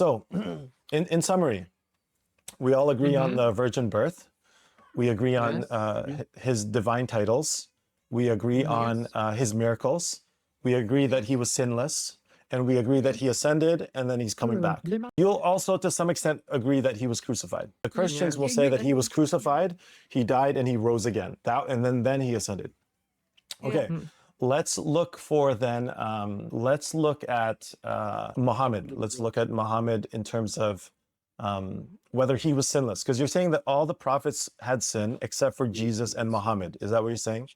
So, in summary, we all agree on the virgin birth. We agree on his divine titles. We agree on his miracles. We agree that he was sinless. And we agree that he ascended and then he's coming back. You'll also, to some extent, agree that he was crucified. The Christians will say that he was crucified, he died, and he rose again. And then he ascended. Okay, let's look for then, let's look at Muhammad. Let's look at Muhammad in terms of whether he was sinless. Because you're saying that all the prophets had sin except for Jesus and Muhammad. Is that what you're saying?